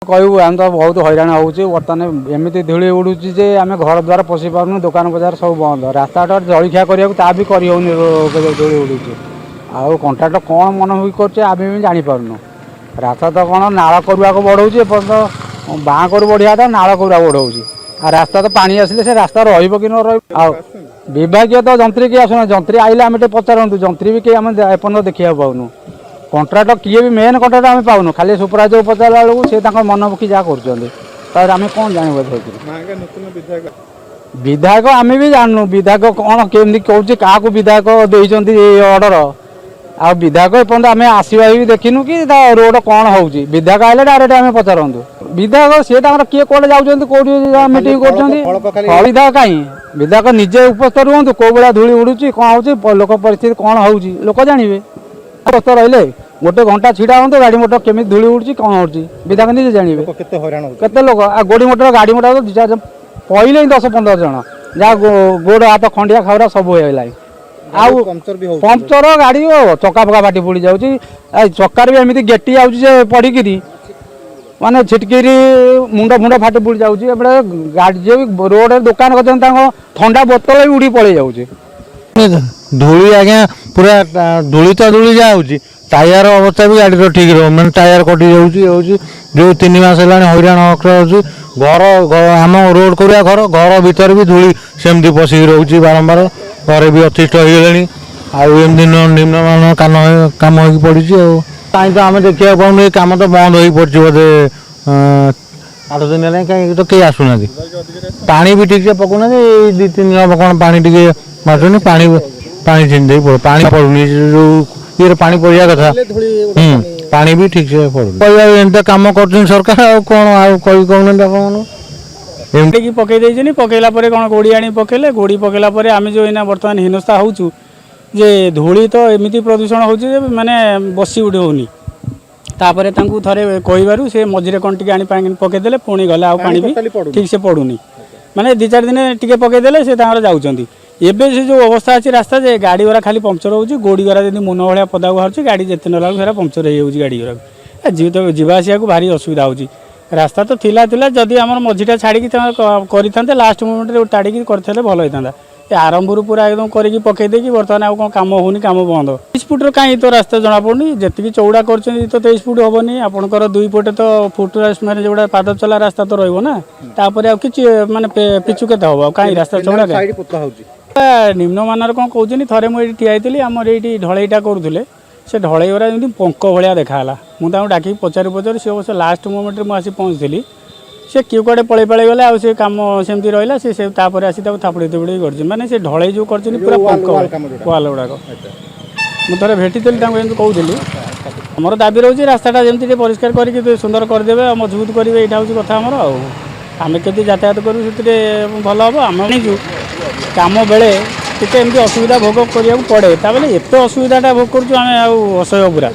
कहू आम तो बहुत हैरान होर्तमान एमती धूली उड़ू जे आम घर द्वार पशि पार्न दुकान बजार सब बंद रास्ता जलखिया करने भी करनी धूली उड़ू आउ कंट्राक्टर कौन मन हुई कर जापारनु रास्ता तो कौन नाल करवा बढ़ाऊँ एपर्त बाँ कर बढ़िया था नाल करवा बढ़ाऊँ आ रास्ता तो पानी आसिले से रास्ता रही कि न विभाग तो जंत्री किए आसना जंत्री आइले आम पचारतु जंत्री भी कहीं आम एपर्त देखा पाऊनु कंट्राक्टर किए भी मेन कंट्राक्टर आम पाऊनु खाली सुपरवाइजर पचारा बेलू से मन मुखी जहाँ कर आम कौन जानू विधायक आम भी जानू विधायक कौन केमती कौन क्या विधायक देते अर्डर आ विधायक एपर्त आम आसवा भी देखिनु कि रोड कौन हो विधायक आए डायरेक्ट आम पचारतु विधायक सी किए कौटे जाऊँच कौटी मीटिंग कर विधायक कहीं विधायक निजे उपस्थित रुहतु कौ भाया धूली उड़ू कौन हो लोक परिस्थिति कौन हो लोक जानवे उपस्थित रही गोटे घंटा छिड़ा हूँ गाड़ी मोटर केमी धूली उड़ी कौन हो विधायक निजे जानवे केते लोक आ गोड़ी मोटर गाड़ी मोटर दु चार पहले ही 10-15 जन जहाँ गोड़ हाथ खंडिया खावरा सब होगा आउ पंचर गाड़ी चक्का फका फाटी पड़ जाऊँगी चक्कर भी एमती गेटी आउे पड़की माने छिटकिरी मुंड फुंड फाटी पड़ जाऊँगी गाड़ी जो रोड दुकान कर ठंडा बोतल भी उड़ी पड़े जाऊँगी धूली आज्ञा पूरा धूली तो धूली जाऊँगी टायर अवस्था भी गाड़ी ठीक रह मैंने टायर कटि जाऊँगी जो 3 मास है हैरान हो घर आम रोड करिया घर घर भीतर भी धूली सेमती पशिक रोचे बारंबार घर भी अतिष्ठ हो गले आमती निम्नमान कम हो पड़ी कहीं तो आम देखा पाऊँ कम तो बंद हो पड़ी बोधे 8 दिन है कहीं तो कई आसुना पानी भी ठीक से पकौना 2-3 दिन कौन पानी टे मार्चुनि पानी छीन पा पड़ूनी जो ये पानी पड़ा कथा पानी भी ठीक से पड़ू कम कर सरकार आ कौन कहना पकई पकईला कौन गोड़ी आनी पकईले गोड़ी पकईला आम जो इना बर्तमान हिनस्ता होचु जे धूली तो एमती प्रदूषण हो माने बसी उठे होनी तापर थे कहू से मझे कौन टी आनी पकईदे पुणी गले आ पानी भी ठीक से पड़ूनी माने 2-4 दिन टी पकईदे से जाऊँच एबे से जो अवस्था अच्छी रास्ता जे गाड़ी गुरा खाली पंक्चर होची गोड़ी गुरा जब मुन भाया पदा बाहर गाड़ी जिते ना पंक्चर हो गाड़ी गुरा जीवासा को भारी असुविधा होची रास्ता तो थिला जदि आम मझीटा छाड़ी करते लास्ट मोमेंट में ताड़ी करते भल होता आरंभ पूरा एकदम करके पकईदे बर्तमान आउ कौन कम होनी कम बंद 23 फुट्र कहीं तो रास्ता जना पड़नी जी चौड़ा कर तो 23 फुट हेनी आपंकर 2 फुट तो फुट मैंने जो पाद चला रास्ता तो रहा कि मानने पिचु के हम कहीं रास्ता चौड़ा निम्नमान कौन कहते थे मुझे ठियाई आमर ये ढलईटा करुले से ढलई गुरा जमी पंक भाया देखाला मुझे डाक पचारि सी अवश्य लास्ट मोमेंट में मुझे पहुँचली से किए कड़े पलि पलि गले आ कम सेमती रहा से आसी थापड़ी थुपड़ी कर माने से ढलई जो कर पूरा पंक वाल गुड़ाक मुझे भेटी कहूली आमर दाबी रोचे रास्ताटा जमी परिष्कार करके सुंदर करदे मजबूत करेंगे यहाँ हूँ कथा आमर आम के यातायात करूँ से भल हम आम कम बेले एमती असुविधा भोग करा पड़े ताबले एत असुविधाटा भोग करूँ आम असह्य पूरा।